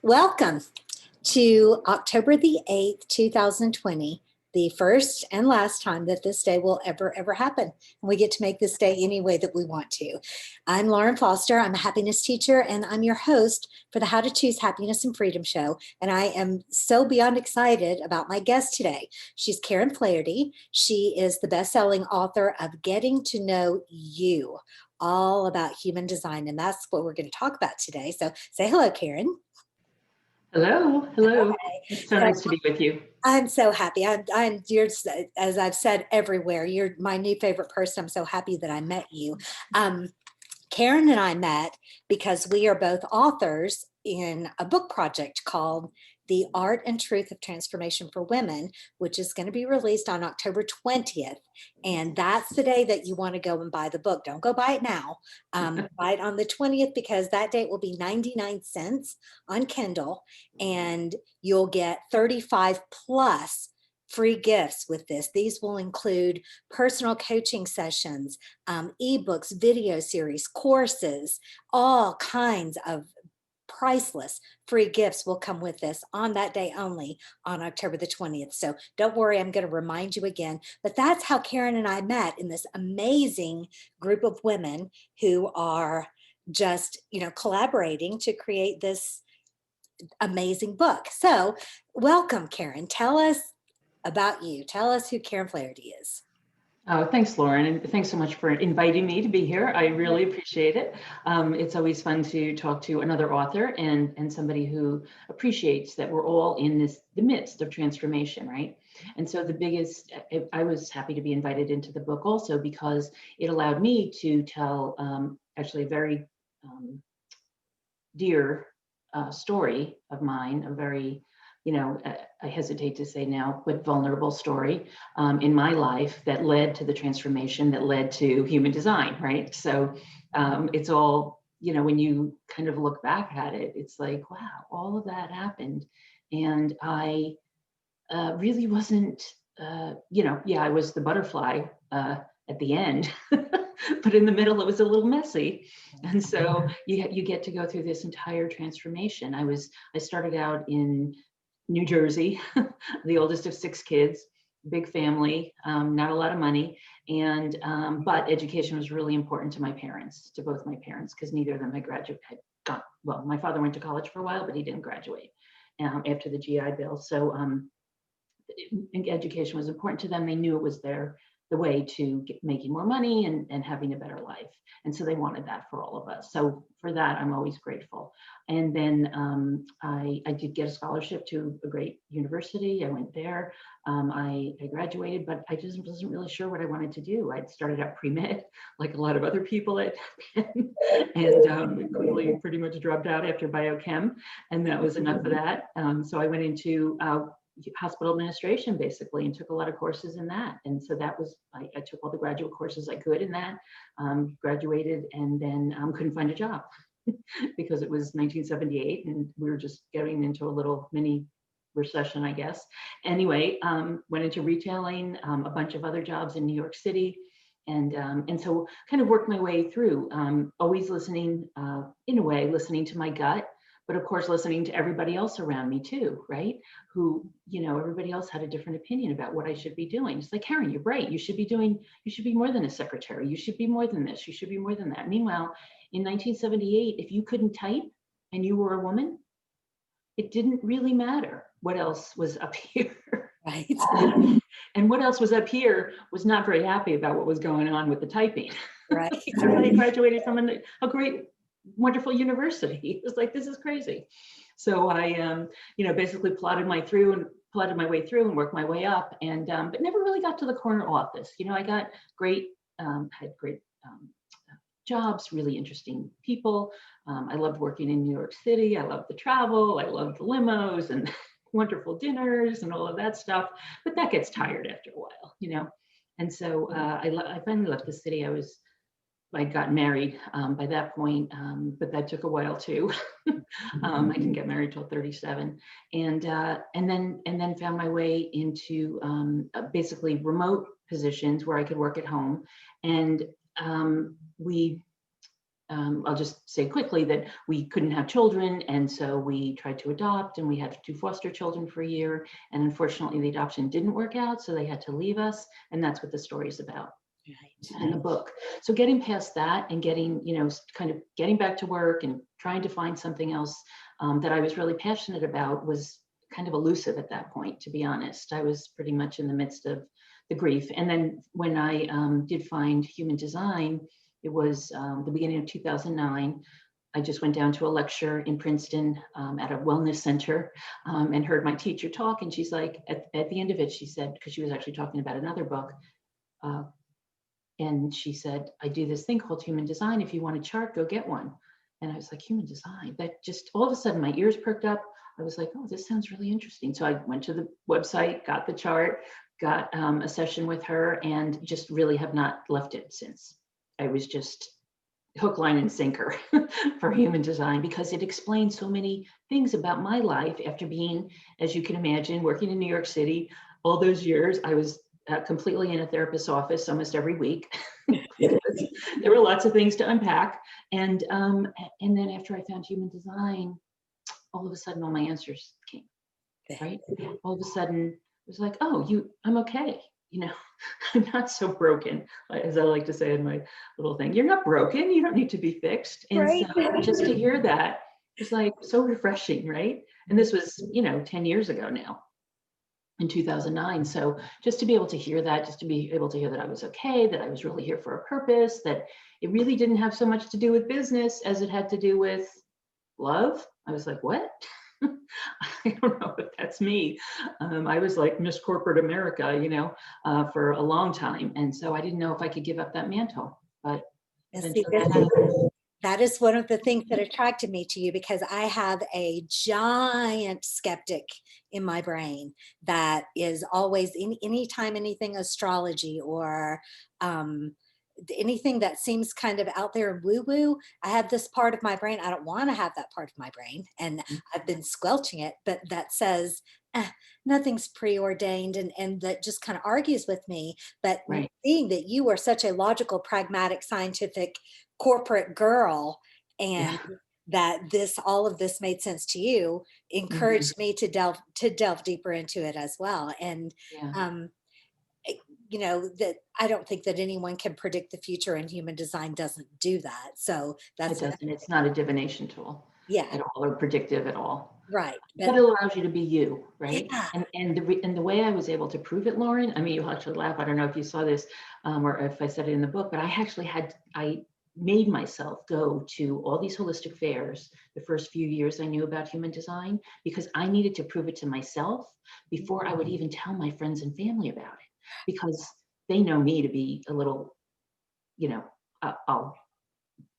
Welcome to October the 8th, 2020, the first and last time that this day will ever happen. And we get to make this day any way that we want to. I'm Lauren Foster. I'm a happiness teacher, and I'm your host for the How to Choose Happiness and Freedom show. And I am so beyond excited about my guest today. She's Karen Flaherty. She is the best-selling author of Getting to Know You, all about human design. And that's what we're going to talk about today. So say hello, Karen. Hello. It's so nice to be with you. I'm so happy. You're, as I've said everywhere, you're my new favorite person. I'm so happy that I met you. Karen and I met because we are both authors in a book project called The Art and Truth of Transformation for Women, which is going to be released on October 20th. And that's the day that you want to go and buy the book. Don't go buy it now. Buy it on the 20th because that date will be 99 cents on Kindle, and you'll get 35 plus free gifts with this. These will include personal coaching sessions, ebooks, video series, courses, all kinds of priceless free gifts will come with this on that day only on October the 20th. So don't worry, I'm going to remind you again. But that's how Karen and I met, in this amazing group of women who are just, collaborating to create this amazing book. So welcome, Karen. Tell us about you. Tell us who Karen Flaherty is. Oh, thanks, Lauren. And thanks so much for inviting me to be here. I really appreciate it. It's always fun to talk to another author and somebody who appreciates that we're all in the midst of transformation, right? And so I was happy to be invited into the book also because it allowed me to tell actually a very dear story of mine, a very I hesitate to say now, but vulnerable story in my life that led to the transformation that led to human design, right? So it's all, when you kind of look back at it, it's like, wow, all of that happened. And I really wasn't, I was the butterfly at the end, but in the middle, it was a little messy. And so you get to go through this entire transformation. I started out in New Jersey, the oldest of 6 kids, big family, not a lot of money. And, but education was really important to both my parents, because neither of them had well, my father went to college for a while, but he didn't graduate after the GI Bill. So education was important to them. They knew it was the way to making more money and having a better life. And so they wanted that for all of us. So for that, I'm always grateful. And then I did get a scholarship to a great university. I went there. I graduated, but I just wasn't really sure what I wanted to do. I'd started out pre-med, like a lot of other people at Penn, and quickly pretty much dropped out after biochem. And that was enough of that. So I went into hospital administration basically, and took a lot of courses in that. And so that was, I took all the graduate courses I could in that, graduated, and then couldn't find a job because it was 1978 and we were just getting into a little mini recession, I guess. Anyway, went into retailing, a bunch of other jobs in New York City. And so kind of worked my way through, always listening, in a way, listening to my gut, but of course, listening to everybody else around me too, right? Who, everybody else had a different opinion about what I should be doing. It's like, Karen, you're bright. You should be more than a secretary. You should be more than this. You should be more than that. Meanwhile, in 1978, if you couldn't type and you were a woman, it didn't really matter what else was up here. Right. And what else was up here was not very happy about what was going on with the typing. Right. Everybody graduated from a great, wonderful university. It was like, this is crazy. So I, basically plotted my way through and worked my way up, and but never really got to the corner office. I got had great jobs, really interesting people. I loved working in New York City. I loved the travel. I loved the limos and wonderful dinners and all of that stuff. But that gets tired after a while, And so I finally left the city. I got married by that point, but that took a while too. I didn't get married till 37, and then found my way into basically remote positions where I could work at home. And we I'll just say quickly that we couldn't have children, and so we tried to adopt, and we had 2 foster children for a year, and unfortunately the adoption didn't work out, so they had to leave us, and that's what the story is about in the book. So getting past that and getting, kind of getting back to work and trying to find something else that I was really passionate about was kind of elusive at that point, to be honest. I was pretty much in the midst of the grief. And then when I did find human design, it was the beginning of 2009. I just went down to a lecture in Princeton at a wellness center and heard my teacher talk. And she's like, at the end of it, she said, because she was actually talking about another book, and she said, I do this thing called human design. If you want a chart, go get one. And I was like, human design? That just, all of a sudden my ears perked up. I was like, oh, this sounds really interesting. So I went to the website, got the chart, got a session with her, and just really have not left it since. I was just hook, line, and sinker for human design because it explains so many things about my life after being, as you can imagine, working in New York City all those years. I was completely in a therapist's office almost every week. There were lots of things to unpack. And then after I found human design, all of a sudden all my answers came, right? All of a sudden it was like, oh, I'm okay. I'm not so broken, as I like to say in my little thing. You're not broken. You don't need to be fixed. And Right. so just to hear that was like so refreshing, right? And this was, 10 years ago now, in 2009. So just to be able to hear that, just to be able to hear that I was okay, that I was really here for a purpose, that it really didn't have so much to do with business as it had to do with love. I was like, what? I don't know if that's me. I was like Miss Corporate America, for a long time. And so I didn't know if I could give up that mantle, but eventually that happened. That is one of the things that attracted me to you because I have a giant skeptic in my brain that is always anytime anything astrology or anything that seems kind of out there and woo woo. I have this part of my brain. I don't want to have that part of my brain, and I've been squelching it, but that says, nothing's preordained, and that just kind of argues with me. But Right. seeing that you are such a logical, pragmatic, scientific corporate girl, and that all of this made sense to you, encouraged me to delve deeper into it as well. And Yeah. that I don't think that anyone can predict the future, and human design doesn't do that. So It that's doesn't. It's not a divination tool yeah, at all or predictive at all. right. But But it allows you to be you, right? yeah, And the way I was able to prove it, Lauren, I mean, you'll actually laugh. I don't know if you saw this or if I said it in the book, but I made myself go to all these holistic fairs the first few years I knew about human design because I needed to prove it to myself before I would even tell my friends and family about it because they know me to be a little, I'll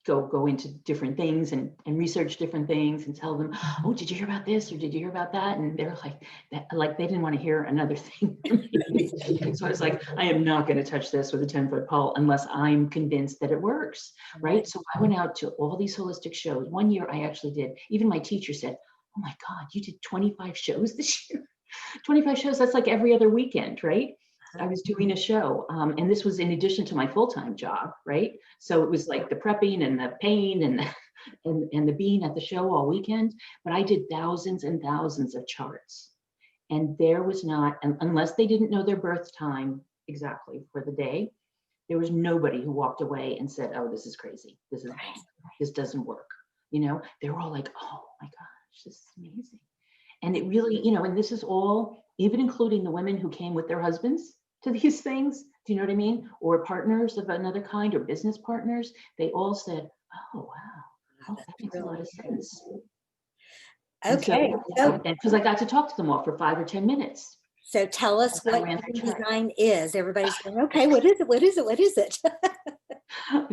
go into different things and research different things and tell them, oh, did you hear about this or did you hear about that? And they're like that, like they didn't want to hear another thing from me. So I was like, I am not going to touch this with a 10-foot pole unless I'm convinced that it works, right? So I went out to all these holistic shows. One year I actually did, even my teacher said, oh my God, you did 25 shows this year. 25 shows, that's like every other weekend, right? I was doing a show, and this was in addition to my full-time job, right? So it was like the prepping and the pain and and the being at the show all weekend. But I did thousands and thousands of charts, and there was not, unless they didn't know their birth time exactly for the day, there was nobody who walked away and said, "Oh, this is crazy. This is wrong. This doesn't work." They were all like, "Oh my gosh, this is amazing." And it really, and this is all, even including the women who came with their husbands to these things, do you know what I mean? Or partners of another kind or business partners, they all said, oh, wow, oh, that makes a lot of sense. And so, okay. So because I got to talk to them all for 5 or 10 minutes. tell us as I what ran their human chart. design is. Everybody's going, okay, what is it? What is it? What is it?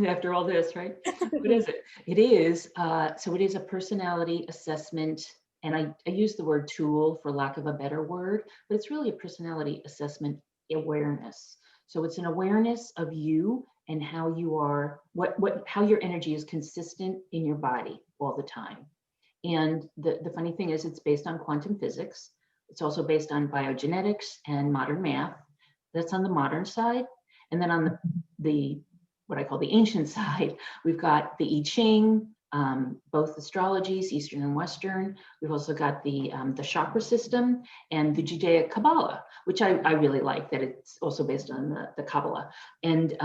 After all this, right? What is it? It is, so it is a personality assessment. And I use the word tool for lack of a better word, but it's really a personality assessment awareness. So it's an awareness of you and how you are, how your energy is consistent in your body all the time. And the funny thing is it's based on quantum physics. It's also based on biogenetics and modern math. That's on the modern side. And then on the what I call the ancient side. We've got the I Ching, both astrologies, Eastern and Western. We've also got the chakra system and the Judaic Kabbalah, which I really like, that it's also based on the Kabbalah, and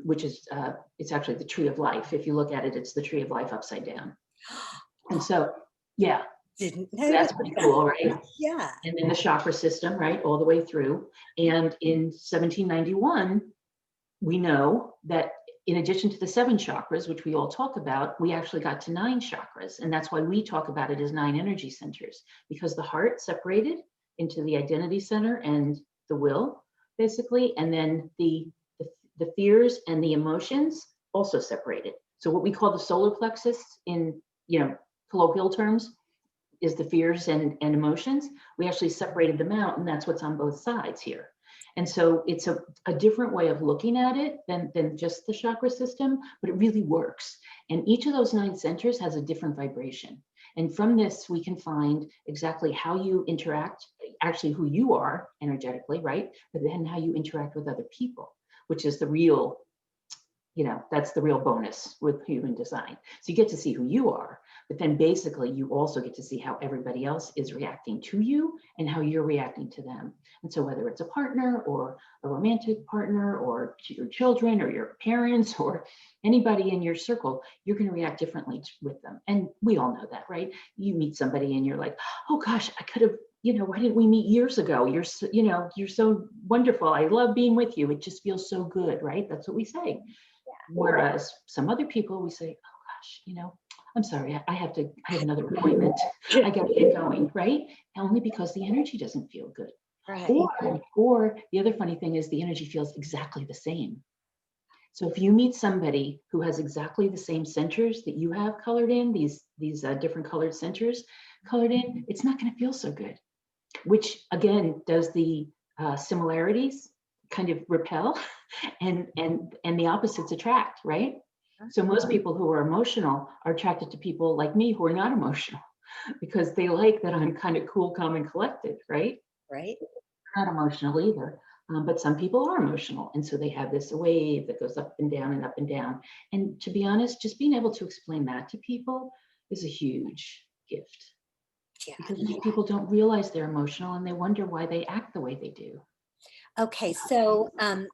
which is, it's actually the tree of life. If you look at it, it's the tree of life upside down. And so, yeah, Didn't so that's notice pretty that. cool, right? Yeah. And then the chakra system, right, all the way through. And in 1791, we know that in addition to the 7 chakras, which we all talk about, we actually got to 9 chakras. And that's why we talk about it as 9 energy centers, because the heart separated into the identity center and the will, basically. And then the fears and the emotions also separated. So what we call the solar plexus in, colloquial terms, is the fears and emotions. We actually separated them out, and that's what's on both sides here. And so it's a different way of looking at it than just the chakra system, but it really works. And each of those 9 centers has a different vibration. And from this, we can find exactly how you interact, actually who you are energetically, right? But then how you interact with other people, which is the real, that's the real bonus with human design. So you get to see who you are, but then basically you also get to see how everybody else is reacting to you and how you're reacting to them. And so whether it's a partner or a romantic partner or your children or your parents or anybody in your circle, you're going to react differently with them. And we all know that, right? You meet somebody and you're like, oh gosh, I could have, why didn't we meet years ago? You're so, you're so wonderful. I love being with you. It just feels so good, right? That's what we say. Whereas some other people, we say, oh gosh, I'm sorry, I have another appointment. I got to get going, right? Only because the energy doesn't feel good. Right. Or the other funny thing is the energy feels exactly the same. So if you meet somebody who has exactly the same centers that you have colored in, these different colored centers colored in, it's not going to feel so good, which again does the similarities kind of repel and the opposites attract, right? So most people who are emotional are attracted to people like me who are not emotional because they like that I'm kind of cool, calm, and collected, right? Right. Not emotional either. But some people are emotional. And so they have this wave that goes up and down and up and down. And to be honest, just being able to explain that to people is a huge gift. Yeah. Because many people don't realize they're emotional and they wonder why they act the way they do. Okay, so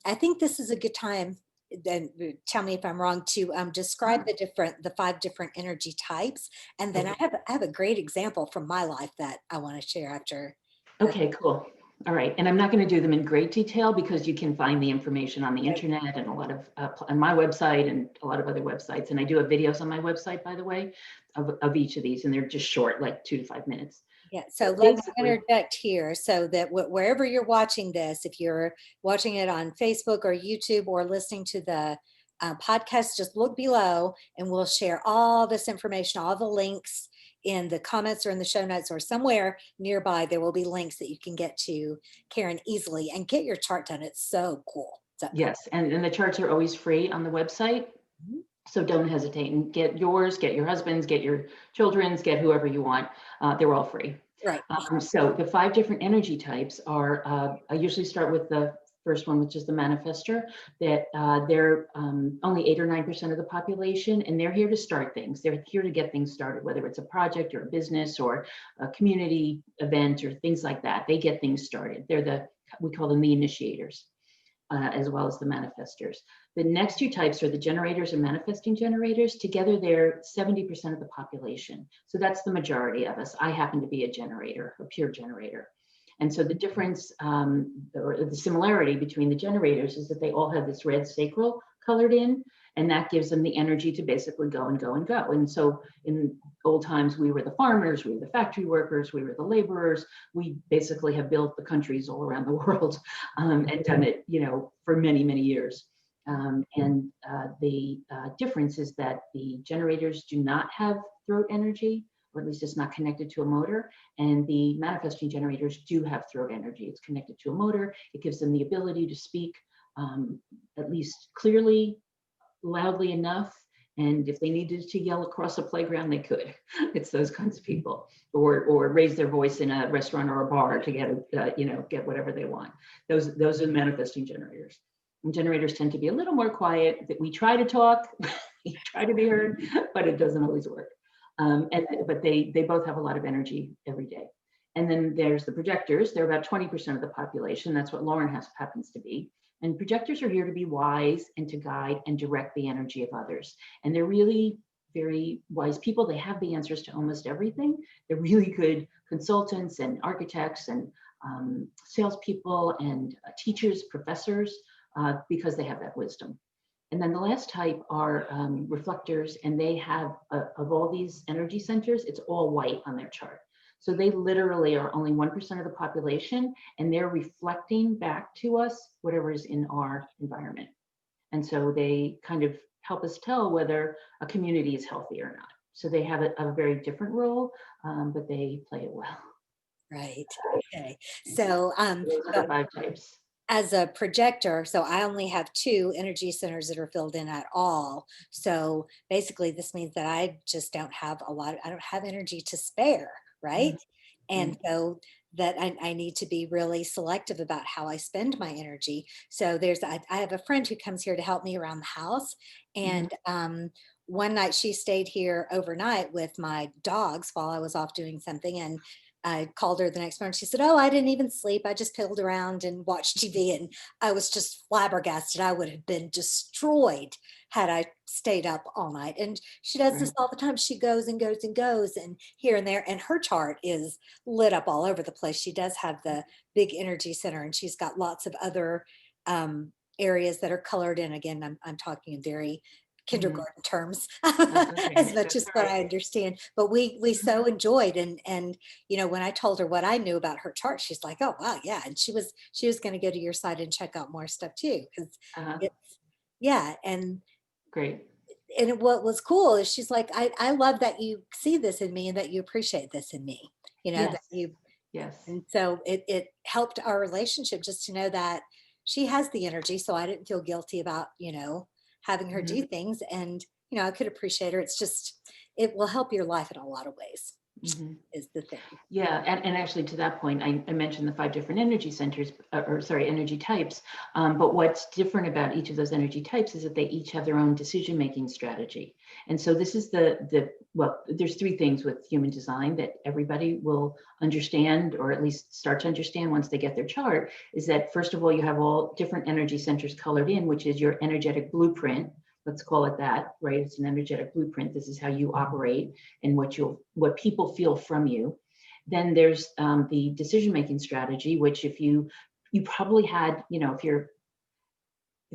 I think this is a good time. Then tell me if I'm wrong to describe the 5 different energy types, and then I have a great example from my life that I want to share after. Okay, cool. All right. And I'm not going to do them in great detail because you can find the information on the internet and a lot of on my website and a lot of other websites. And I do have videos on my website, by the way, of each of these, and they're just short, like 2 to 5 minutes. Yeah, so But let me basically, interject here so that wherever you're watching this, if you're watching it on Facebook or YouTube or listening to the podcast, just look below and we'll share all this information, all the links in the comments or in the show notes or somewhere nearby. There will be links that you can get to Karen easily and get your chart done. It's so cool. yes, and the charts are always free on the website. Mhm. So don't hesitate and get yours, get your husband's, get your children's, get whoever you want. They're all free. Right. So the 5 different energy types are, I usually start with the first one, which is the manifester, that they're only 8 or 9% of the population, and they're here to start things. They're here to get things started, whether it's a project or a business or a community event or things like that. They get things started. We call them the initiators. As well as the manifestors. The next 2 types are the generators and manifesting generators. Together, they're 70% of the population. So that's the majority of us. I happen to be a generator, a pure generator. And so the difference or the similarity between the generators is that they all have this red sacral colored in, and that gives them the energy to basically go and go and go. And so in old times, we were the farmers, we were the factory workers, we were the laborers. We basically have built the countries all around the world and done it, for many, many years. The difference is that the generators do not have throat energy, or at least it's not connected to a motor. And the manifesting generators do have throat energy. It's connected to a motor. It gives them the ability to speak at least clearly, loudly enough. And if they needed to yell across a playground, they could. It's those kinds of people, or raise their voice in a restaurant or a bar to get whatever they want. Those are the manifesting generators. And generators tend to be a little more quiet. That we try to talk, we try to be heard, but it doesn't always work. But they both have a lot of energy every day. And then there's the projectors. They're about 20% of the population. That's what Lauren happens to be. And projectors are here to be wise and to guide and direct the energy of others. And they're really very wise people. They have the answers to almost everything. They're really good consultants and architects and salespeople and teachers, professors, because they have that wisdom. And then the last type are reflectors, and they have, of all these energy centers, it's all white on their chart. So they literally are only 1% of the population, and they're reflecting back to us whatever is in our environment. And so they kind of help us tell whether a community is healthy or not. So they have a very different role, but they play it well. Right. Okay. So, Those are the 5 types. as a projector, so I only have 2 energy centers that are filled in at all. So basically, this means that I just don't have I don't have energy to spare, right? And Right. so that I need to be really selective about how I spend my energy. So I have a friend who comes here to help me around the house. Mhm. And one night she stayed here overnight with my dogs while I was off doing something. And I called her the next morning. She said, "Oh, I didn't even sleep. I just piddled around and watched TV." And I was just flabbergasted. I would have been destroyed had I stayed up all night. And she does this Right. all the time. She goes and goes and goes and here and there. And her chart is lit up all over the place. She does have the big energy center, and she's got lots of other um, areas that are colored in. Again, I'm talking in very Mhm. kindergarten terms That's okay. as much That's as all what right. I understand. But we so enjoyed, and when I told her what I knew about her chart, she's like, "Oh wow, yeah." And she was going to go to your site and check out more stuff too, because Uh-huh. it's yeah. Great. What was cool is she's like, I love that you see this in me and that you appreciate this in me, that Yes. you Yes. and so it helped our relationship just to know that she has the energy. So I didn't feel guilty about, having her Mhm. do things. And, I could appreciate her. It's just, it will help your life in a lot of ways, Mhm. is the thing. Yeah, and actually to that point, I mentioned the 5 different energy centers, or sorry, energy types. But what's different about each of those energy types is that they each have their own decision-making strategy. And so this is well, there's 3 things with human design that everybody will understand, or at least start to understand once they get their chart, is that first of all, you have all different energy centers colored in, which is your energetic blueprint. Let's call it that, right? It's an energetic blueprint. This is how you operate and what people feel from you. Then there's the decision making strategy, which if you probably had, if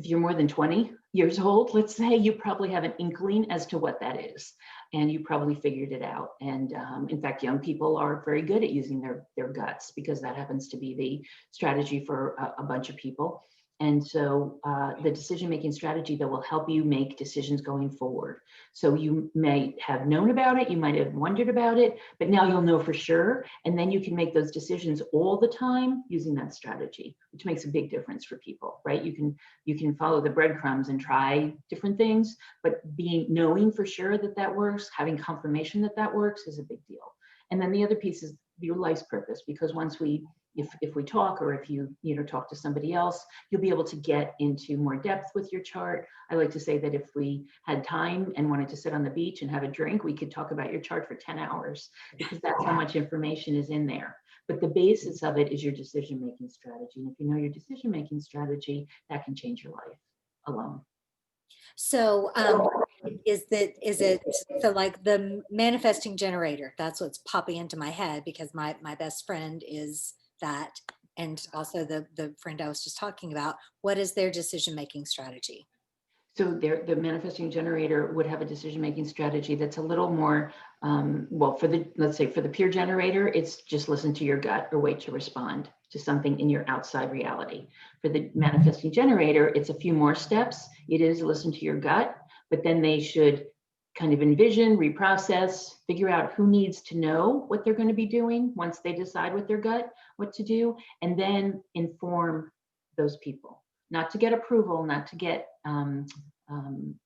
you're more than 20 years old, let's say, you probably have an inkling as to what that is, and you probably figured it out. And in fact, young people are very good at using their guts, because that happens to be the strategy for a bunch of people. And so the decision-making strategy that will help you make decisions going forward. So you may have known about it, you might have wondered about it, but now you'll know for sure. And then you can make those decisions all the time using that strategy, which makes a big difference for people, right? You can follow the breadcrumbs and try different things, but knowing for sure that that works, having confirmation that that works, is a big deal. And then the other piece is your life's purpose, because once if we talk, or if you talk to somebody else, you'll be able to get into more depth with your chart. I like to say that if we had time and wanted to sit on the beach and have a drink, we could talk about your chart for 10 hours, because that's how much information is in there. But the basis of it is your decision-making strategy. And if you know your decision-making strategy, that can change your life alone. So is it so like the manifesting generator? That's what's popping into my head, because my best friend is that, and also the friend I was just talking about. What is their decision making strategy? So the manifesting generator would have a decision-making strategy that's a little more, well, let's say for the peer generator, it's just listen to your gut or wait to respond to something in your outside reality. For the manifesting generator, it's a few more steps. It is listen to your gut, but then they should kind of envision, reprocess, figure out who needs to know what they're going to be doing once they decide with their gut what to do, and then inform those people. Not to get approval, not to get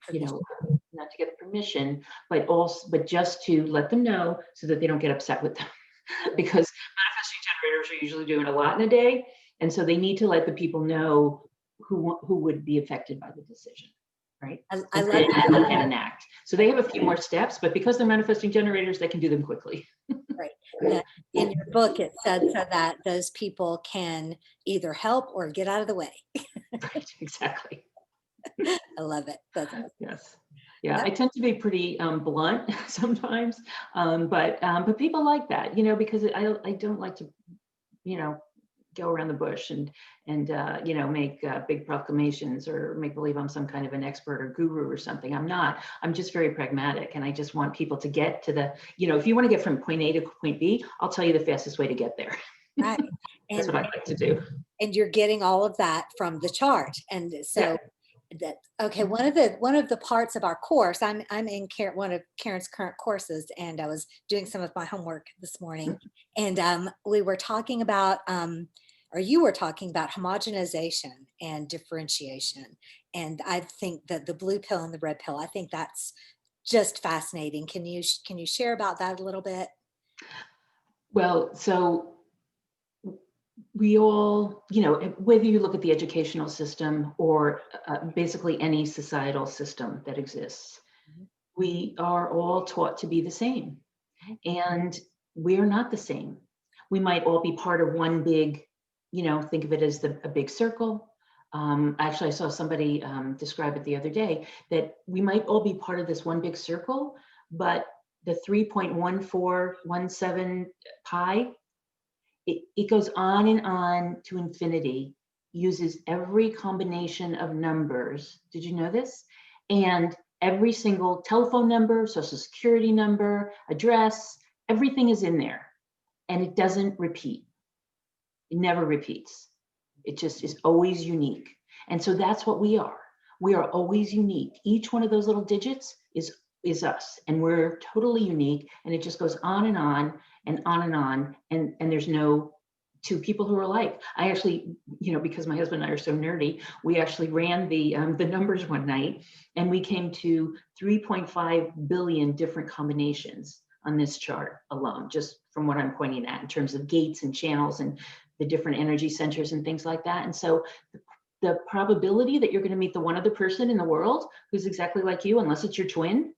Permission. not to get permission, but just to let them know so that they don't get upset with them. Because manifesting generators are usually doing a lot in a day, and so they need to let the people know who would be affected by the decision, right? I Let's love say that. look and enact. So they have a few more steps, but because they're manifesting generators, they can do them quickly. Right. That in your book, it said so that those people can either help or get out of the way. Right, exactly. I love it. That's awesome. Yes. Yeah, Yep. I tend to be pretty blunt sometimes, but people like that, because I don't like to, you know, go around the bush and make big proclamations or make believe I'm some kind of an expert or guru or something. I'm not. I'm just very pragmatic, and I just want people to get to if you want to get from point A to point B, I'll tell you the fastest way to get there. Right. That's And what I like to do. and you're getting all of that from the chart. And Yeah. so that okay, one of the parts of our course, I'm in one of Karen's current courses, and I was doing some of my homework this morning, and we were talking about or you were talking about homogenization and differentiation. And I think that the blue pill and the red pill, I think that's just fascinating. Can you share about that a little bit? Well, so we all, whether you look at the educational system or basically any societal system that exists, Mhm. we are all taught to be the same. And we're not the same. We might all be part of one big, think of it as a big circle. Actually, I saw somebody describe it the other day that we might all be part of this one big circle, but the 3.1417 pi, it goes on and on to infinity, uses every combination of numbers. Did you know this? And every single telephone number, social security number, address, everything is in there. And it doesn't repeat. It never repeats. It just is always unique. And so that's what we are. We are always unique. Each one of those little digits is us, and we're totally unique. And it just goes on and on and on and on. And there's no two people who are alike. I actually, because my husband and I are so nerdy, we actually ran the numbers one night, and we came to 3.5 billion different combinations on this chart alone, just from what I'm pointing at in terms of gates and channels and the different energy centers and things like that. And so the probability that you're going to meet the one other person in the world who's exactly like you, unless it's your twin,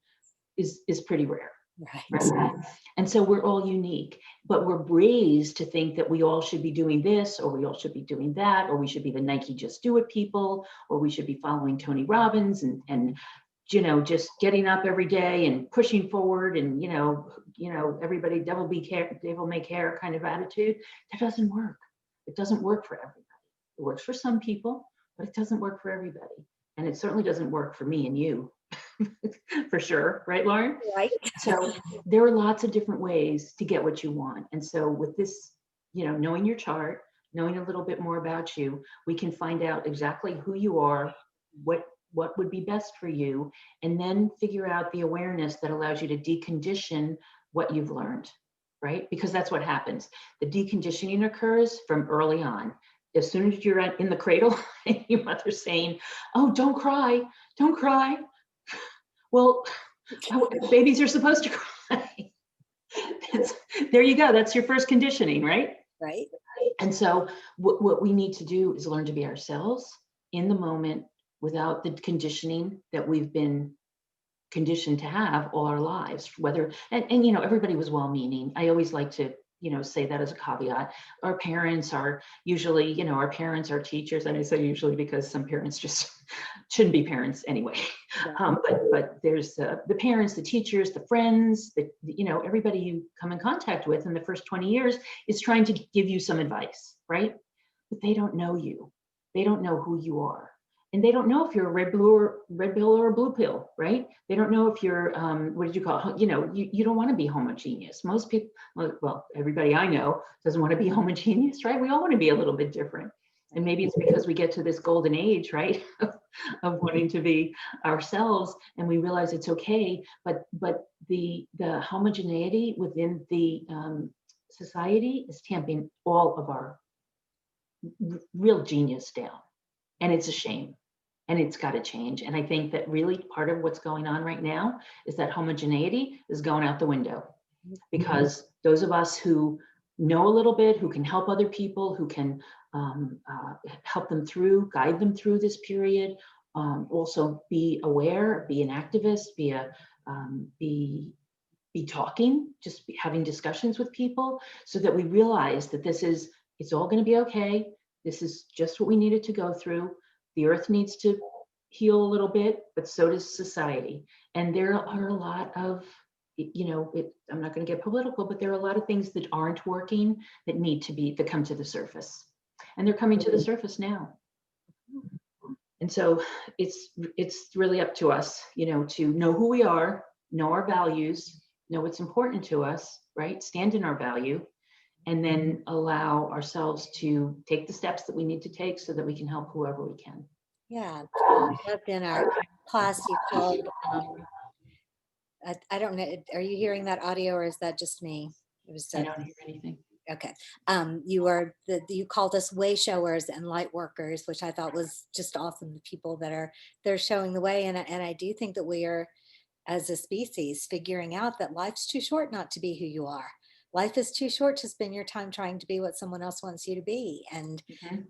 is pretty rare. Right. Right? And so we're all unique, but we're raised to think that we all should be doing this, or we all should be doing that, or we should be the Nike Just Do It people, or we should be following Tony Robbins and just getting up every day and pushing forward and everybody devil may care kind of attitude. That doesn't work. It doesn't work for everybody. It works for some people, but it doesn't work for everybody. And it certainly doesn't work for me and you. For sure, right, Lauren? Right. So there are lots of different ways to get what you want. And so with this, knowing your chart, knowing a little bit more about you, we can find out exactly who you are, what would be best for you, and then figure out the awareness that allows you to decondition what you've learned, right? Because that's what happens. The deconditioning occurs from early on. As soon as you're in the cradle and your mother's saying, "Oh, don't cry, don't cry." Well, babies are supposed to cry. There you go. That's your first conditioning, right? Right. And so what we need to do is learn to be ourselves in the moment without the conditioning that we've been conditioned to have all our lives. And everybody was well-meaning. I always like to say that as a caveat. Our parents are usually, our parents are teachers, and I say usually because some parents just shouldn't be parents anyway. Yeah. But there's the parents, the teachers, the friends, everybody you come in contact with in the first 20 years is trying to give you some advice, right? But they don't know you. They don't know who you are. And they don't know if you're a red pill or a blue pill, right? They don't know if you're, what did you call it? You don't want to be homogeneous. Most people, well, everybody I know doesn't want to be homogeneous, right? We all want to be a little bit different. And maybe it's because we get to this golden age, right, of wanting to be ourselves, and we realize it's okay. But the homogeneity within the society is tamping all of our real genius down, and it's a shame. And it's got to change. And I think that really part of what's going on right now is that homogeneity is going out the window, because those of us who know a little bit, who can help other people, who can help them through, guide them through this period. Also be aware, be an activist, be talking, just having discussions with people, so that we realize that it's all going to be okay. This is just what we needed to go through. The earth needs to heal a little bit, but so does society. And there are a lot of, I'm not going to get political, but there are a lot of things that aren't working that come to the surface. And they're coming to the surface now. And so it's really up to us, to know who we are, know our values, know what's important to us, right? Stand in our value, and then allow ourselves to take the steps that we need to take so that we can help whoever we can. Yeah, loved in our class you called, I don't know, are you hearing that audio or is that just me? It was I don't hear anything. okay. You called us way showers and light workers, which I thought was just awesome. The people they're showing the way, and I do think that we are, as a species, figuring out that life's too short not to be who you are. Life is too short to spend your time trying to be what someone else wants you to be. And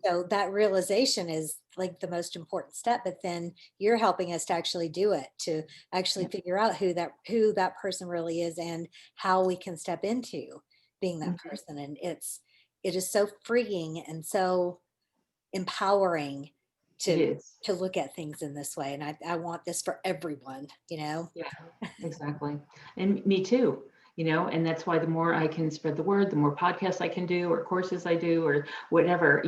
so that realization is like the most important step, but then you're helping us to actually do it, to actually figure out who that person really is and how we can step into being that person. And it is so freeing and so empowering It to is. look at things in this way. And I want this for everyone, Yeah, exactly. And me too, and that's why the more I can spread the word, the more podcasts I can do, or courses I do, or whatever,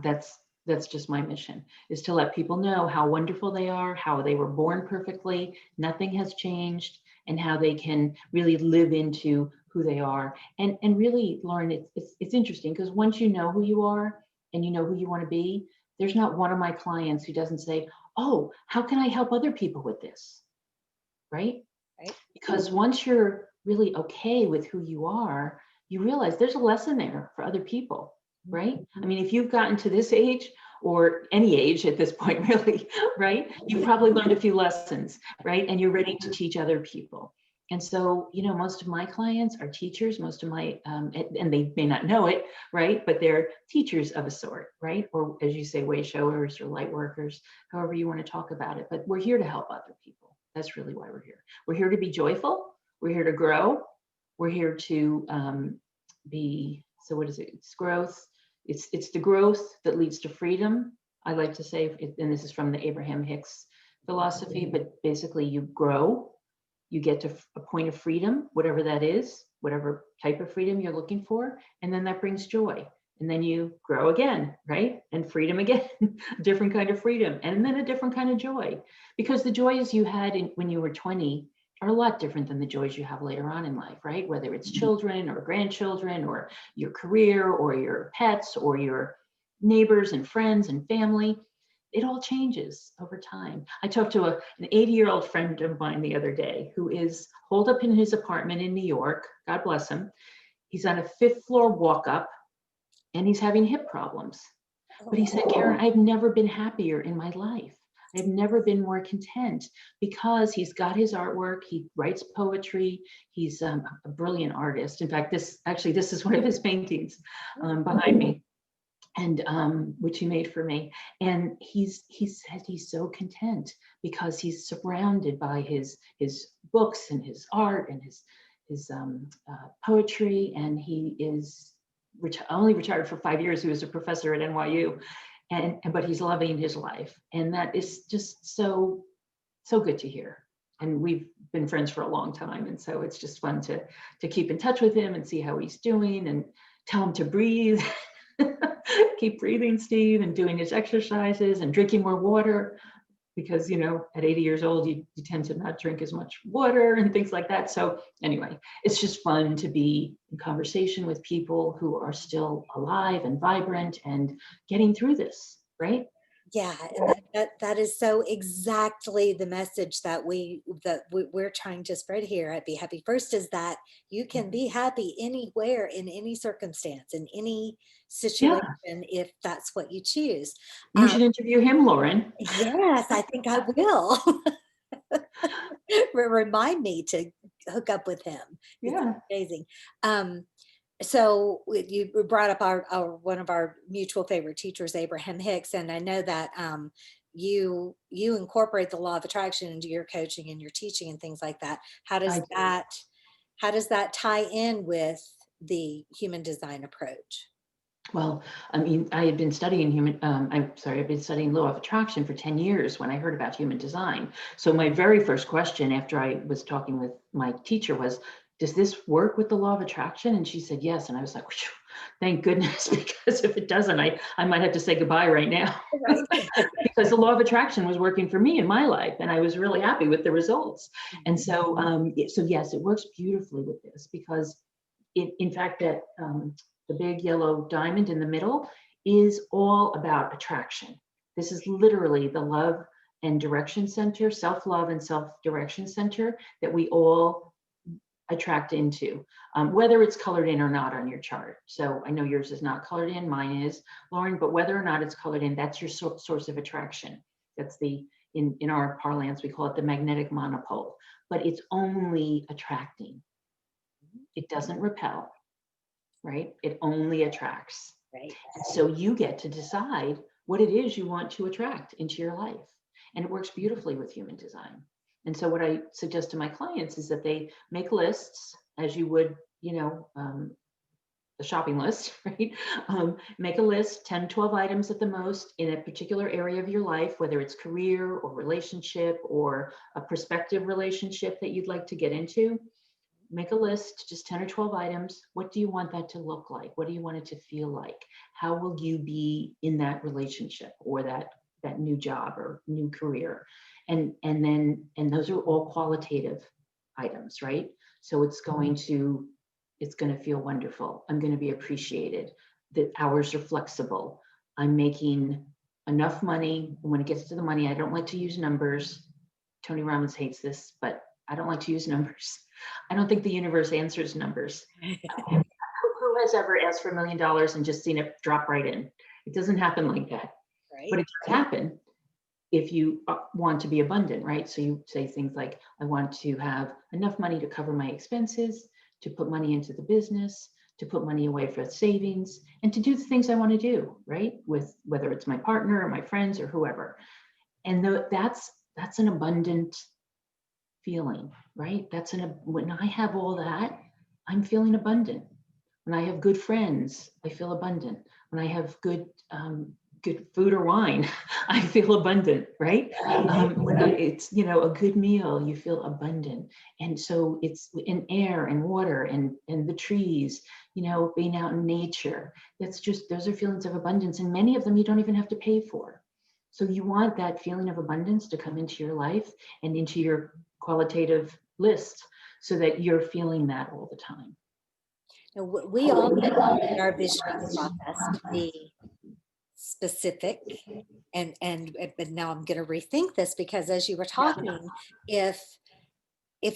that's just my mission, is to let people know how wonderful they are, how they were born perfectly, nothing has changed, and how they can really live into who they are. And really, Lauren, it's interesting, because once you know who you are and you know who you want to be, there's not one of my clients who doesn't say, oh, how can I help other people with this? Right? Because once you're really okay with who you are, you realize there's a lesson there for other people, right? I mean, if you've gotten to this age, or any age at this point, really, right? You've probably learned a few lessons, right? And you're ready to teach other people. And so, most of my clients are teachers, most of my, and they may not know it, right? But they're teachers of a sort, right? Or as you say, way showers or light workers, however you want to talk about it. But we're here to help other people. That's really why we're here. We're here to be joyful. We're here to grow. We're here to so what is it? It's growth. It's the growth that leads to freedom. I like to say, and this is from the Abraham Hicks philosophy, but basically you grow, you get to a point of freedom, whatever that is, whatever type of freedom you're looking for, and then that brings joy. And then you grow again, right? And freedom again, different kind of freedom, and then a different kind of joy. Because the joys you had when you were 20 are a lot different than the joys you have later on in life, right? Whether it's children or grandchildren or your career or your pets or your neighbors and friends and family. It all changes over time. I talked to an 80-year-old friend of mine the other day who is holed up in his apartment in New York. God bless him. He's on a 5th floor walk up and he's having hip problems. But he said, Karen, I've never been happier in my life. I've never been more content, because he's got his artwork. He writes poetry. He's a brilliant artist. In fact, this is one of his paintings behind me, and which he made for me. And he said he's so content because he's surrounded by his books and his art and his poetry. And he is only retired for 5 years. He was a professor at NYU. But he's loving his life, and that is just so good to hear. And we've been friends for a long time, and so it's just fun to keep in touch with him and see how he's doing, and tell him to breathe. Keep breathing, Steve, and doing his exercises and drinking more water, because at 80 years old you tend to not drink as much water and things like that. So anyway, it's just fun to be in conversation with people who are still alive and vibrant and getting through this, right? Yeah, and that is so exactly the message that we're trying to spread here at Be Happy First, is that you can be happy anywhere, in any circumstance, in any situation, if that's what you choose. You should interview him, Lauren. Yes, I think I will. Remind me to hook up with him. It's amazing. So you brought up our one of our mutual favorite teachers, Abraham Hicks, and I know that you incorporate the law of attraction into your coaching and your teaching and things like that. I do. How does that tie in with the human design approach? Well, I mean, I had been studying I've been studying law of attraction for 10 years when I heard about human design. So my very first question after I was talking with my teacher was, does this work with the law of attraction? And she said, yes. And I was like, "Phew, thank goodness, because if it doesn't, I might have to say goodbye right now." Right. Because the law of attraction was working for me in my life, and I was really happy with the results. And so, so yes, it works beautifully with this because in fact, that the big yellow diamond in the middle is all about attraction. This is literally the love and direction center, self-love and self-direction center that we all attract into, whether it's colored in or not on your chart. So I know yours is not colored in, mine is, Lauren, but whether or not it's colored in, that's your source of attraction. That's in our parlance, we call it the magnetic monopole, but it's only attracting. It doesn't repel, right? It only attracts. Right. So you get to decide what it is you want to attract into your life. And it works beautifully with human design. And so what I suggest to my clients is that they make lists as you would, the shopping list, right? Make a list, 10, 12 items at the most in a particular area of your life, whether it's career or relationship or a prospective relationship that you'd like to get into. Make a list, just 10 or 12 items. What do you want that to look like? What do you want it to feel like? How will you be in that relationship or that new job or new career? And those are all qualitative items, right? So it's going to feel wonderful. I'm going to be appreciated. The hours are flexible. I'm making enough money. And when it gets to the money, I don't like to use numbers. Tony Robbins hates this, but I don't like to use numbers. I don't think the universe answers numbers. Who has ever asked for $1 million and just seen it drop right in? It doesn't happen like that. Right. But it does happen if you want to be abundant, right? So you say things like, I want to have enough money to cover my expenses, to put money into the business, to put money away for savings, and to do the things I want to do, right? With whether it's my partner or my friends or whoever. And that's an abundant feeling, right? When I have all that, I'm feeling abundant. When I have good friends, I feel abundant. When I have good food or wine, I feel abundant, right? When it's a good meal, you feel abundant. And so it's in air and water and the trees, being out in nature. Those are feelings of abundance, and many of them you don't even have to pay for. So you want that feeling of abundance to come into your life and into your qualitative list so that you're feeling that all the time. Now, we all need our visioning process to be specific, but now I'm going to rethink this because as you were talking, if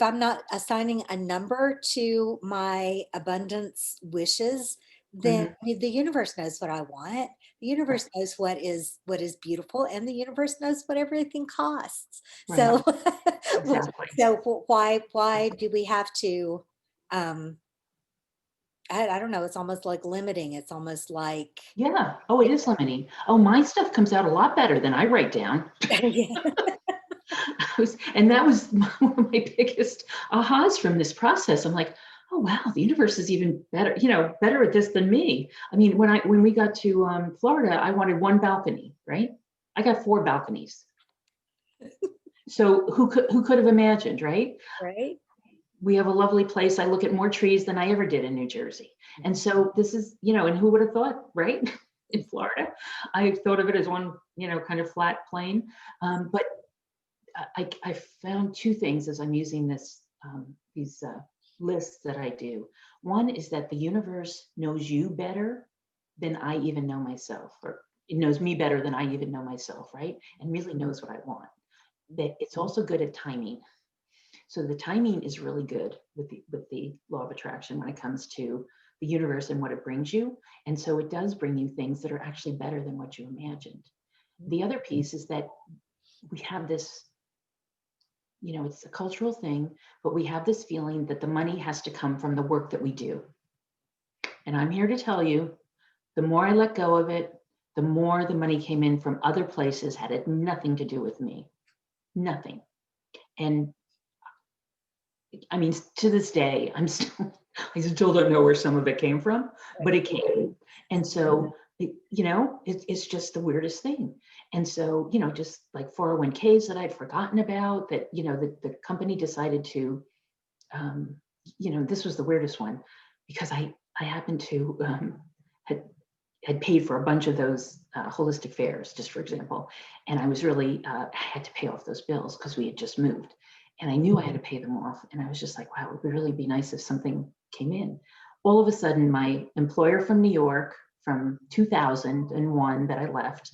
I'm not assigning a number to my abundance wishes, then the universe knows what I want. The universe knows what is beautiful, and the universe knows what everything costs. Right. So, Exactly. so why do we have to? I don't know. It's almost like limiting. It's almost like Yeah. Oh, it is limiting. Oh, my stuff comes out a lot better than I write down. yeah. And that was one of my biggest ahas from this process. I'm like, oh wow, the universe is even better, better at this than me. I mean, when we got to Florida, I wanted one balcony, right? I got 4 balconies. So who could have imagined, right? Right. We have a lovely place. I look at more trees than I ever did in New Jersey. And so this is, and who would have thought, right? In Florida, I thought of it as one, kind of flat plain. But I found 2 things as I'm using these lists that I do. One is that the universe knows you better than I even know myself, or it knows me better than I even know myself, right? And really knows what I want. That it's also good at timing. So the timing is really good with the law of attraction when it comes to the universe and what it brings you. And so it does bring you things that are actually better than what you imagined. The other piece is that we have this, it's a cultural thing, but we have this feeling that the money has to come from the work that we do. And I'm here to tell you, the more I let go of it, the more the money came in from other places, had it nothing to do with me, nothing. And I mean, to this day, I still don't know where some of it came from, but it came. And so, it's just the weirdest thing. And so, just like 401ks that I'd forgotten about, that, the company decided to, this was the weirdest one, because I happened to, had paid for a bunch of those holistic fairs, just for example. And I was really, I had to pay off those bills because we had just moved. And I knew I had to pay them off. And I was just like, wow, it would really be nice if something came in. All of a sudden, my employer from New York, from 2001 that I left,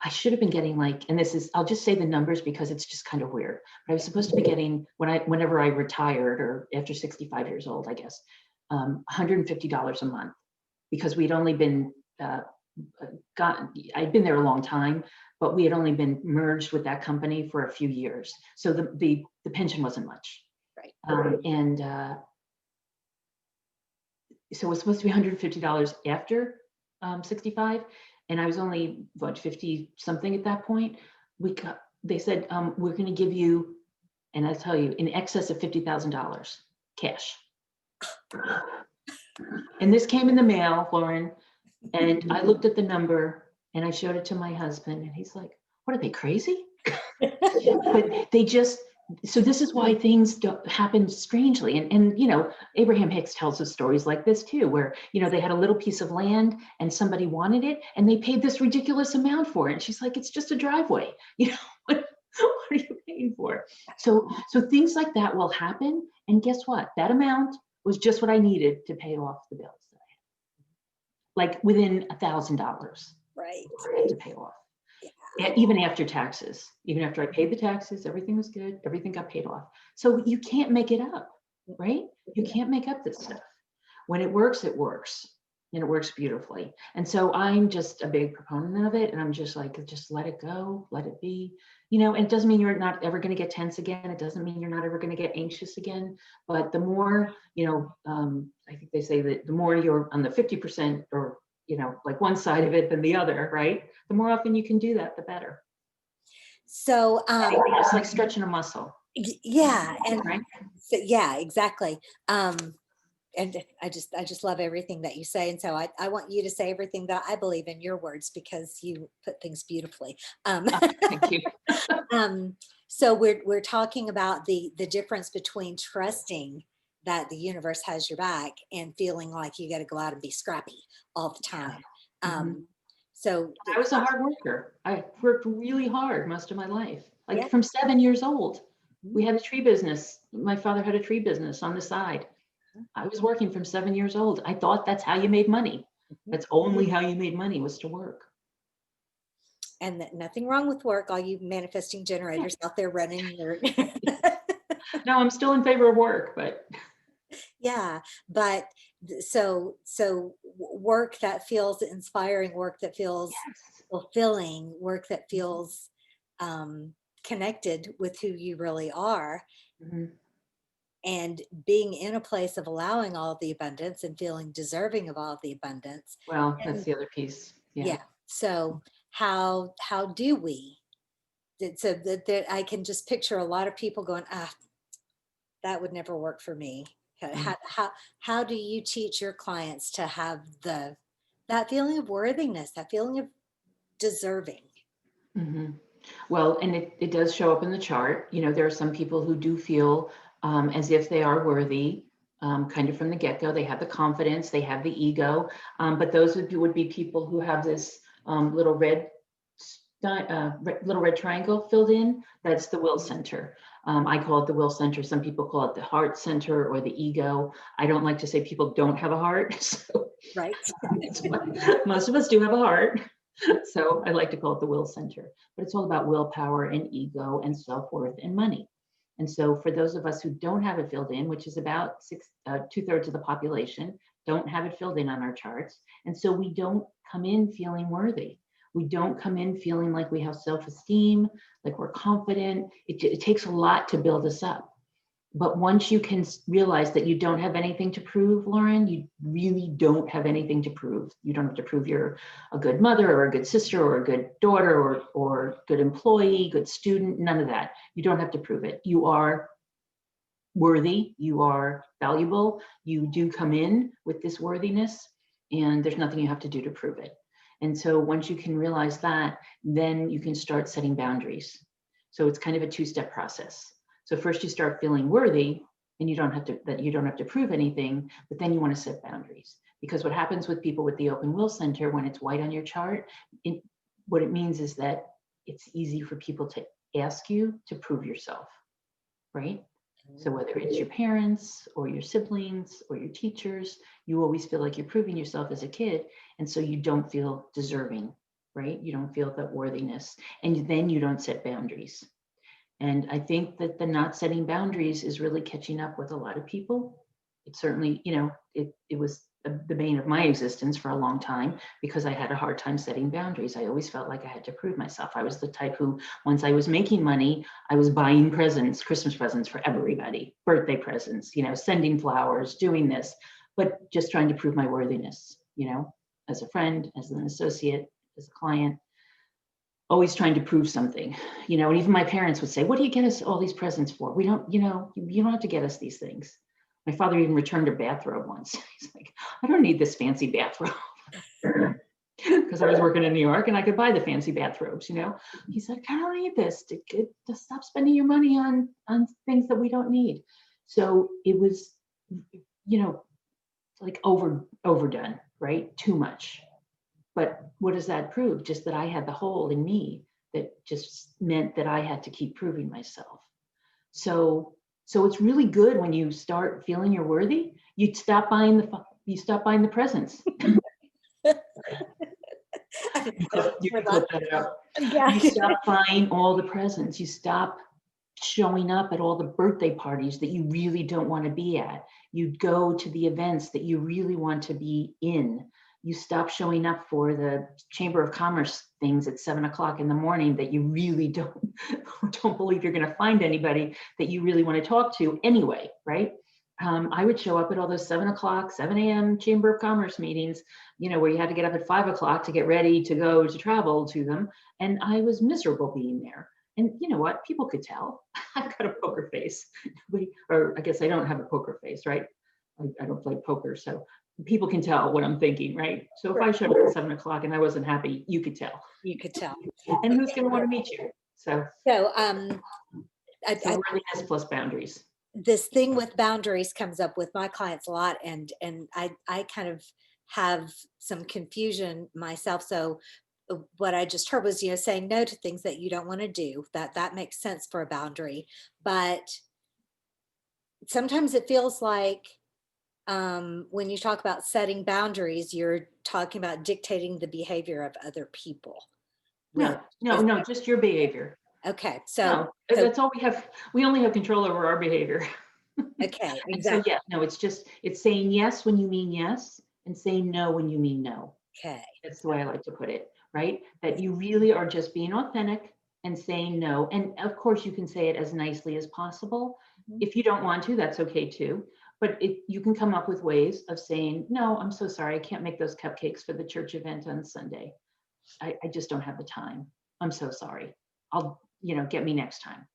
I should have been getting like, and I'll just say the numbers because it's just kind of weird. But I was supposed to be getting, whenever I retired, or after 65 years old, I guess, $150 a month, because we'd only been, I'd been there a long time, but we had only been merged with that company for a few years. So the pension wasn't much. Right. And so it was supposed to be $150 after 65. And I was only, 50 something at that point. They said, we're going to give you, and I'll tell you, in excess of $50,000 cash. And this came in the mail, Lauren. And I looked at the number and I showed it to my husband, and he's like, what, are they crazy? But so this is why things don't happen strangely. And Abraham Hicks tells us stories like this too, where, they had a little piece of land and somebody wanted it and they paid this ridiculous amount for it. And she's like, it's just a driveway. What are you paying for? So things like that will happen. And guess what? That amount was just what I needed to pay off the bills. Like within $1,000, Right. I had to pay off. Yeah. Even after taxes, even after I paid the taxes, everything was good. Everything got paid off. So you can't make it up, right? You can't make up this stuff. When it works, and it works beautifully. And so I'm just a big proponent of it. And I'm just like, just let it go, let it be. And it doesn't mean you're not ever going to get tense again. It doesn't mean you're not ever going to get anxious again. But the more, I think they say that the more you're on the 50% or, like one side of it than the other, right? The more often you can do that, the better. So it's like stretching a muscle. Yeah. And right? so, yeah, exactly. And I just love everything that you say. And so I want you to say everything that I believe in your words, because you put things beautifully. Thank you. So we're talking about the difference between trusting that the universe has your back and feeling like you got to go out and be scrappy all the time. So I was a hard worker. I worked really hard most of my life, like Yeah. from 7 years old. We had a tree business. My father had a tree business on the side. I was working from 7 years old. I thought that's how you made money. That's only how you made money, was to work. And nothing wrong with work, all you manifesting generators out there running your No, I'm still in favor of work, but yeah, but so work that feels inspiring, work that feels fulfilling, work that feels connected with who you really are, and being in a place of allowing all the abundance and feeling deserving of all the abundance. Well, that's the other piece. Yeah. So how do we? So that I can just picture a lot of people going, that would never work for me. How do you teach your clients to have that feeling of worthiness, that feeling of deserving? Well, and it does show up in the chart. There are some people who do feel as if they are worthy, kind of from the get-go. They have the confidence, they have the ego, but those would be people who have this little red triangle filled in. That's the will center. I call it the will center. Some people call it the heart center or the ego. I don't like to say people don't have a heart. So Right. Most of us do have a heart. So I like to call it the will center, but it's all about willpower and ego and self-worth and money. And so for those of us who don't have it filled in, which is about 2/3 of the population, don't have it filled in on our charts. And so we don't come in feeling worthy. We don't come in feeling like we have self-esteem, like we're confident. It takes a lot to build us up. But once you can realize that you don't have anything to prove, Lauren, you really don't have anything to prove. You don't have to prove you're a good mother or a good sister or a good daughter or good employee, good student, none of that. You don't have to prove it. You are worthy, you are valuable, you do come in with this worthiness, and there's nothing you have to do to prove it. And so once you can realize that, then you can start setting boundaries. So it's kind of a two-step process. So first you start feeling worthy, and you don't have to prove anything, but then you want to set boundaries. Because what happens with people with the open will center, when it's white on your chart, what it means is that it's easy for people to ask you to prove yourself, right? So whether it's your parents or your siblings or your teachers, you always feel like you're proving yourself as a kid. And so you don't feel deserving, right? You don't feel that worthiness. And then you don't set boundaries. And I think that the not setting boundaries is really catching up with a lot of people. It certainly, it was the bane of my existence for a long time because I had a hard time setting boundaries. I always felt like I had to prove myself. I was the type who, once I was making money, I was buying presents, Christmas presents for everybody, birthday presents, sending flowers, doing this, but just trying to prove my worthiness, as a friend, as an associate, as a client. Always trying to prove something, and even my parents would say, what do you get us all these presents for? We don't, you don't have to get us these things. My father even returned a bathrobe once. He's like, I don't need this fancy bathrobe. Because I was working in New York and I could buy the fancy bathrobes, He's like, I don't need this. To stop spending your money on things that we don't need. So it was, like overdone, right? Too much. But what does that prove? Just that I had the hole in me that just meant that I had to keep proving myself. So it's really good when you start feeling you're worthy. You stop buying the presents. You can clip that out. Yeah. You stop buying all the presents. You stop showing up at all the birthday parties that you really don't want to be at. You go to the events that you really want to be in. You stop showing up for the Chamber of Commerce things at 7:00 in the morning that you really don't believe you're going to find anybody that you really want to talk to anyway, right? I would show up at all those 7:00, 7 a.m. Chamber of Commerce meetings, where you had to get up at 5:00 to get ready to go to travel to them. And I was miserable being there. And you know what? People could tell. I've got a poker face. Or I guess I don't have a poker face, right? I don't play poker. So people can tell what I'm thinking, right? So if I showed up at 7:00 and I wasn't happy, you could tell. You could tell. And who's going to want to meet you? So worthiness plus boundaries. This thing with boundaries comes up with my clients a lot, and I kind of have some confusion myself. So what I just heard was, saying no to things that you don't want to do. That makes sense for a boundary, but sometimes it feels like when you talk about setting boundaries, you're talking about dictating the behavior of other people. No, just your behavior. Okay, so that's all we have. We only have control over our behavior. Okay, exactly. So it's saying yes when you mean yes, and saying no when you mean no. Okay, that's the way I like to put it, right? That you really are just being authentic and saying no. And of course, you can say it as nicely as possible. Mm-hmm. If you don't want to, that's okay too. But you can come up with ways of saying, no, I'm so sorry, I can't make those cupcakes for the church event on Sunday. I just don't have the time. I'm so sorry. I'll, get me next time.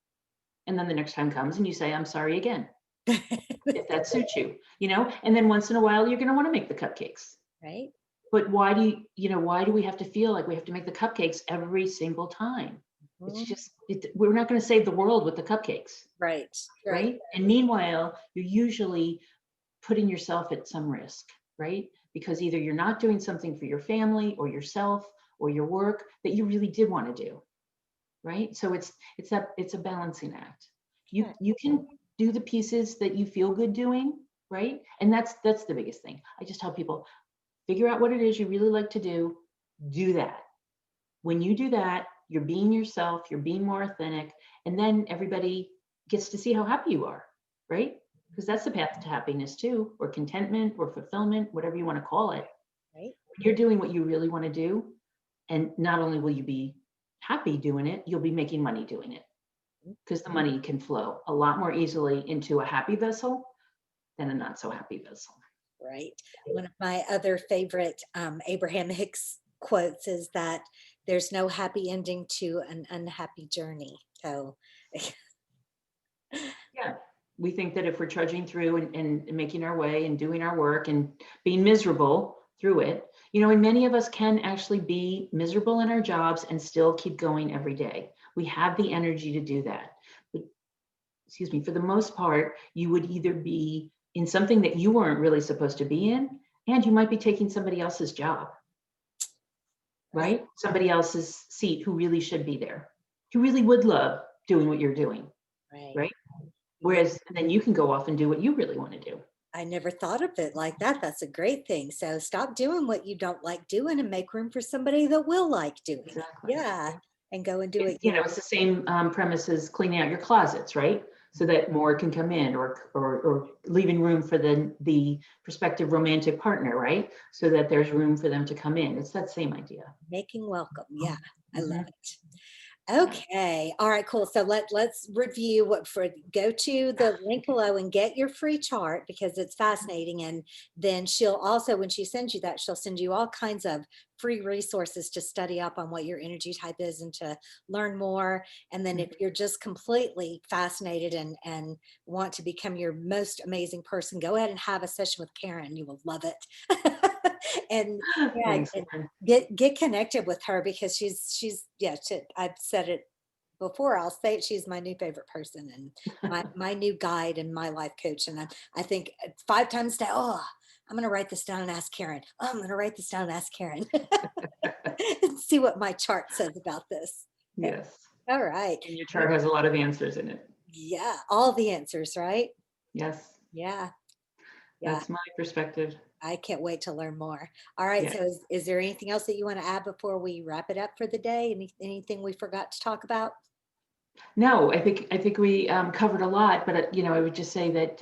And then the next time comes and you say, I'm sorry again. If that suits you, and then once in a while, you're going to want to make the cupcakes. Right. But why do we have to feel like we have to make the cupcakes every single time? Mm-hmm. It's just, we're not going to save the world with the cupcakes. Right. Right. And meanwhile, you're usually putting yourself at some risk, right? Because either you're not doing something for your family or yourself or your work that you really did want to do. Right. So it's a balancing act. You can do the pieces that you feel good doing, right? And that's the biggest thing. I just tell people, figure out what it is you really like to do that. When you do that, you're being yourself, you're being more authentic, and then everybody gets to see how happy you are, right? Because that's the path to happiness too, or contentment or fulfillment, whatever you want to call it. Right. When you're doing what you really want to do, and not only will you be happy doing it, you'll be making money doing it. because the money can flow a lot more easily into a happy vessel than a not so happy vessel. Right. One of my other favorite Abraham Hicks quotes is that there's no happy ending to an unhappy journey. So, Yeah. We think that if we're trudging through and making our way and doing our work and being miserable through it, and many of us can actually be miserable in our jobs and still keep going every day. We have the energy to do that. But, excuse me, for the most part, you would either be in something that you weren't really supposed to be in, and you might be taking somebody else's job, right, right? Somebody else's seat who really should be there, who really would love doing what you're doing, right. right? Yeah, Whereas then you can go off and do what you really want to do. I never thought of it like that. That's a great thing. So stop doing what you don't like doing and make room for somebody that will like doing it. Exactly. Yeah. Yeah. And go and do It's, it you want. it's the same premise as cleaning out your closets, right? So that more can come in, or leaving room for the prospective romantic partner, right? So that there's room for them to come in. It's that same idea. Making welcome. Yeah. I love Mhm. it. Yeah. Okay. All right, cool. So let's review go to the link below and get your free chart because it's fascinating. And then she'll also, when she sends you that, she'll send you all kinds of free resources to study up on what your energy type is and to learn more. And then if you're just completely fascinated and want to become your most amazing person, go ahead and have a session with Karen. You will love it. And yeah, Thanks, Lauren. get connected with her because she's yeah I've said it before, I'll say it, she's my new favorite person and my new guide and my life coach. And I think 5 times a day, oh, I'm gonna write this down and ask Karen. Oh, I'm gonna write this down and ask Karen. And see what my chart says about this. Okay. Yes. All right. And your chart has a lot of answers in it. Yeah, all the answers, right? Yes. Yeah, yeah. That's my perspective. I can't wait to learn more. All right. Yeah. So is there anything else that you want to add before we wrap it up for the day? Anything we forgot to talk about? No, I think we covered a lot, but I would just say that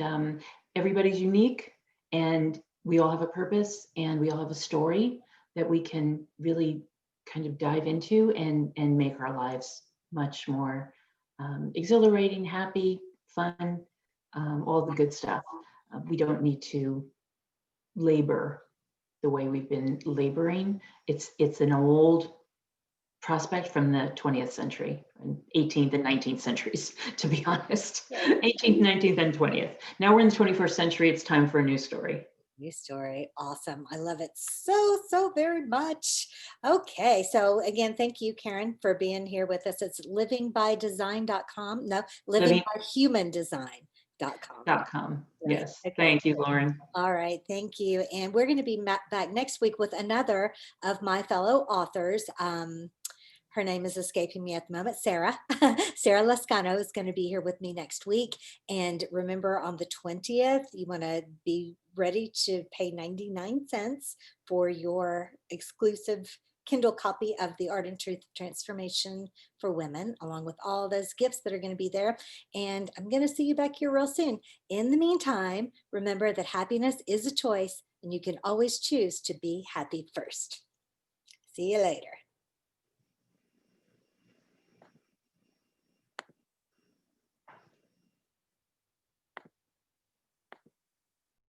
everybody's unique, and we all have a purpose, and we all have a story that we can really kind of dive into and make our lives much more exhilarating, happy, fun, all the good stuff. We don't need to labor the way we've been laboring. It's an old prospect from the 20th century and 18th and 19th centuries, to be honest. 18th, 19th, and 20th. Now we're in the 21st century. It's time for a new story. New story. Awesome. I love it so very much. Okay. So again, thank you, Karen, for being here with us. It's livingbydesign.com. No, livingbyhumandesign.com. Living.com. Right. Yes. Okay. Thank you, Lauren. All right, thank you. And we're going to be back next week with another of my fellow authors. Her name is escaping me at the moment, Sarah. Sarah Lascano is going to be here with me next week. And remember, on the 20th, you want to be ready to pay 99 cents for your exclusive Kindle copy of The Art and Truth of Transformation for Women, along with all those gifts that are going to be there. And I'm going to see you back here real soon. In the meantime, remember that happiness is a choice and you can always choose to be happy first. See you later.